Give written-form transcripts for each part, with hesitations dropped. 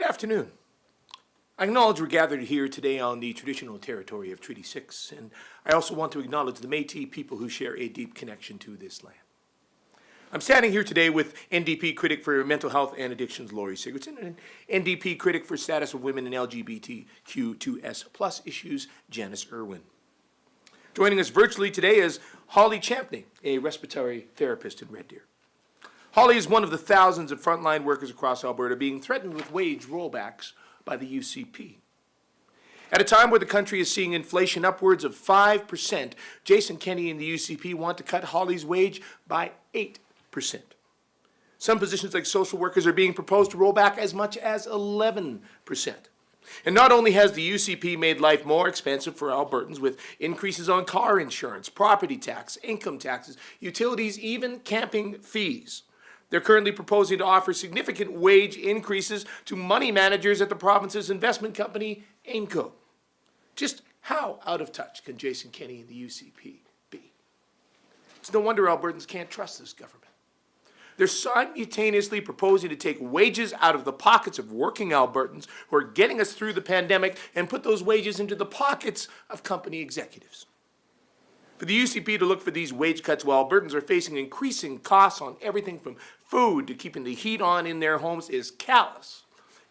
afternoon. I acknowledge we're gathered here today on the traditional territory of Treaty 6, and I also want to acknowledge the Métis people who share a deep connection to this land. I'm standing here today with NDP Critic for Mental Health and Addictions, Laurie Sigurdson, and NDP Critic for Status of Women and LGBTQ2S+ issues, Janice Irwin. Joining us virtually today is Holly Champney, a respiratory therapist in Red Deer. Holly is one of the thousands of frontline workers across Alberta being threatened with wage rollbacks by the UCP. At a time where the country is seeing inflation upwards of 5%, Jason Kenney and the UCP want to cut Holly's wage by 8%. Some positions like social workers are being proposed to roll back as much as 11%. And not only has the UCP made life more expensive for Albertans with increases on car insurance, property tax, income taxes, utilities, even camping fees, they're currently proposing to offer significant wage increases to money managers at the province's investment company, AIMCo. Just how out of touch can Jason Kenney and the UCP be? It's no wonder Albertans can't trust this government. They're simultaneously proposing to take wages out of the pockets of working Albertans who are getting us through the pandemic and put those wages into the pockets of company executives. For the UCP to look for these wage cuts while Albertans are facing increasing costs on everything from food to keeping the heat on in their homes is callous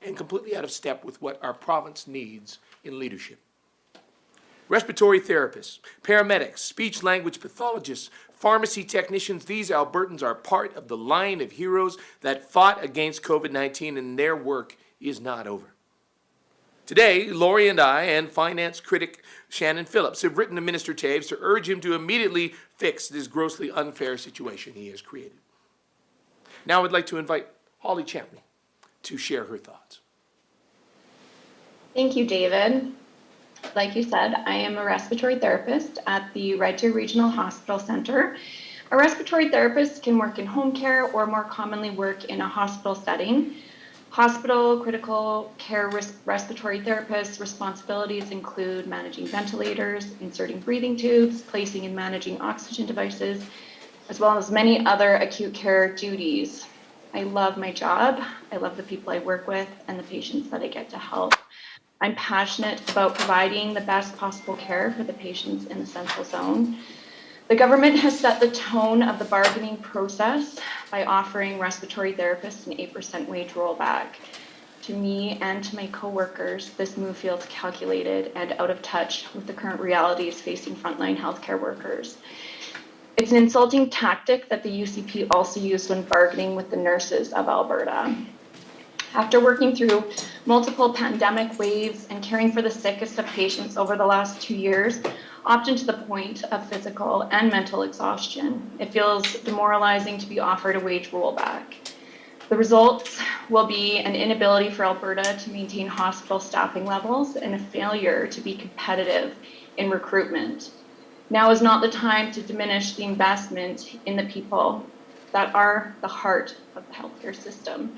and completely out of step with what our province needs in leadership. Respiratory therapists, paramedics, speech-language pathologists, pharmacy technicians, these Albertans are part of the line of heroes that fought against COVID-19, and their work is not over. Today, Laurie and I and finance critic Shannon Phillips have written to Minister Taves to urge him to immediately fix this grossly unfair situation he has created. Now I'd like to invite Holly Champney to share her thoughts. Thank you, David. Like you said, I am a respiratory therapist at the Red Deer Regional Hospital Centre. A respiratory therapist can work in home care or more commonly work in a hospital setting. Hospital critical care respiratory therapists' responsibilities include managing ventilators, inserting breathing tubes, placing and managing oxygen devices, as well as many other acute care duties. I love my job, I love the people I work with, and the patients that I get to help. I'm passionate about providing the best possible care for the patients in the Central Zone. The government has set the tone of the bargaining process by offering respiratory therapists an 8% wage rollback. To me and to my co-workers, this move feels calculated and out of touch with the current realities facing frontline healthcare workers. It's an insulting tactic that the UCP also used when bargaining with the nurses of Alberta. After working through multiple pandemic waves and caring for the sickest of patients over the last 2 years, often to the point of physical and mental exhaustion, it feels demoralizing to be offered a wage rollback. The results will be an inability for Alberta to maintain hospital staffing levels and a failure to be competitive in recruitment. Now is not the time to diminish the investment in the people that are the heart of the healthcare system.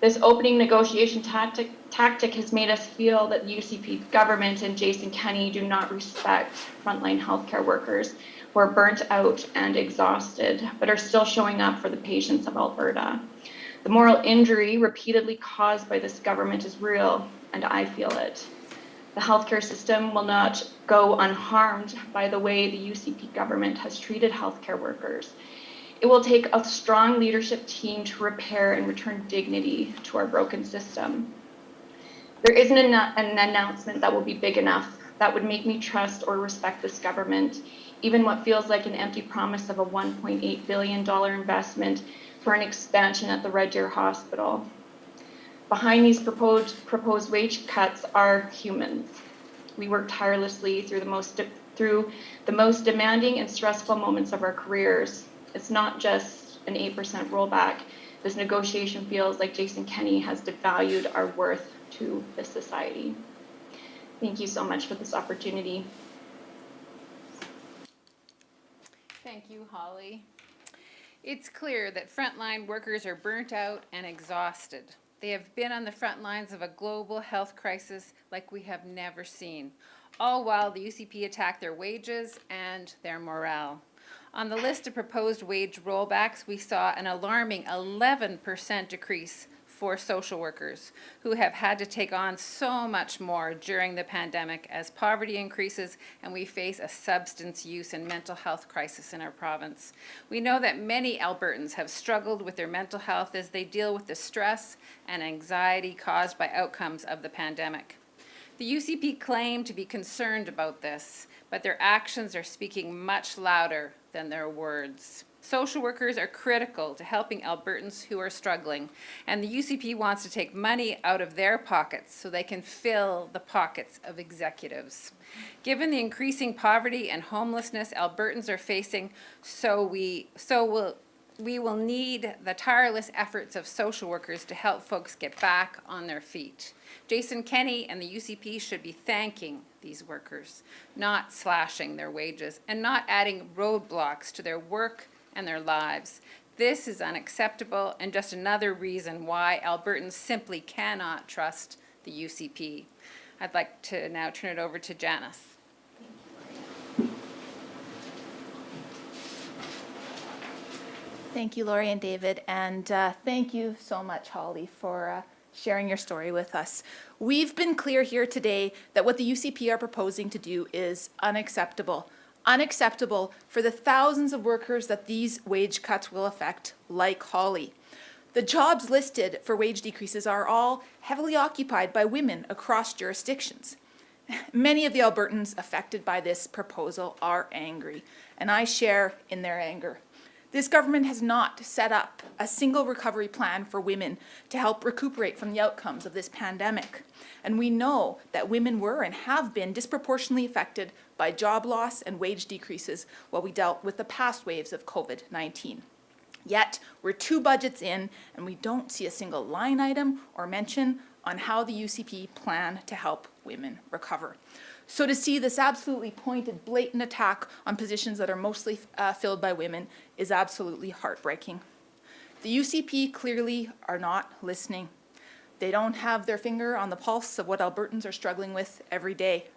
This opening negotiation tactic has made us feel that the UCP government and Jason Kenney do not respect frontline healthcare workers who are burnt out and exhausted, but are still showing up for the patients of Alberta. The moral injury repeatedly caused by this government is real, and I feel it. The healthcare system will not go unharmed by the way the UCP government has treated healthcare workers. It will take a strong leadership team to repair and return dignity to our broken system. There isn't an announcement that will be big enough that would make me trust or respect this government, even what feels like an empty promise of a $1.8 billion investment for an expansion at the Red Deer Hospital. Behind these proposed wage cuts are humans. We work tirelessly through the most demanding and stressful moments of our careers. It's not just an 8% rollback. This negotiation feels like Jason Kenney has devalued our worth to this society. Thank you so much for this opportunity. Thank you, Holly. It's clear that frontline workers are burnt out and exhausted. They have been on the front lines of a global health crisis like we have never seen, all while the UCP attack their wages and their morale. On the list of proposed wage rollbacks, we saw an alarming 11% decrease for social workers who have had to take on so much more during the pandemic as poverty increases and we face a substance use and mental health crisis in our province. We know that many Albertans have struggled with their mental health as they deal with the stress and anxiety caused by outcomes of the pandemic. The UCP claim to be concerned about this, but their actions are speaking much louder than their words. Social workers are critical to helping Albertans who are struggling, and the UCP wants to take money out of their pockets so they can fill the pockets of executives. Given the increasing poverty and homelessness Albertans are facing, we will need the tireless efforts of social workers to help folks get back on their feet. Jason Kenney and the UCP should be thanking these workers, not slashing their wages and not adding roadblocks to their work and their lives. This is unacceptable and just another reason why Albertans simply cannot trust the UCP. I'd like to now turn it over to Janice. Thank you, Laurie and David, and thank you so much, Holly, for sharing your story with us. We've been clear here today that what the UCP are proposing to do is unacceptable. Unacceptable for the thousands of workers that these wage cuts will affect, like Holly. The jobs listed for wage decreases are all heavily occupied by women across jurisdictions. Many of the Albertans affected by this proposal are angry, and I share in their anger. This government has not set up a single recovery plan for women to help recuperate from the outcomes of this pandemic. And we know that women were and have been disproportionately affected by job loss and wage decreases while we dealt with the past waves of COVID-19. Yet, we're 2 budgets in and we don't see a single line item or mention on how the UCP plan to help women recover. So to see this absolutely pointed, blatant attack on positions that are mostly filled by women is absolutely heartbreaking. The UCP clearly are not listening. They don't have their finger on the pulse of what Albertans are struggling with every day.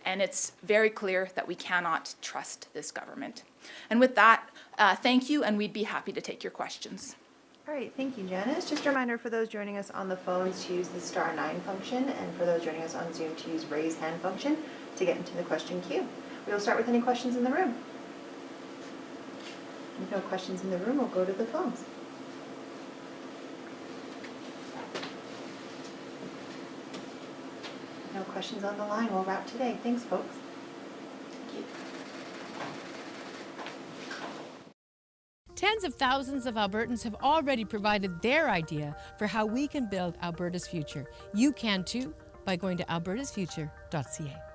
And it's very clear that we cannot trust this government. And with that, thank you, and we'd be happy to take your questions. All right, thank you, Janice. Just a reminder for those joining us on the phones to use the *9 function, and for those joining us on Zoom to use raise hand function to get into the question queue. We will start with any questions in the room. If no questions in the room, we'll go to the phones. No questions on the line. We'll wrap today. Thanks, folks. Thank you. Tens of thousands of Albertans have already provided their idea for how we can build Alberta's future. You can too by going to albertasfuture.ca.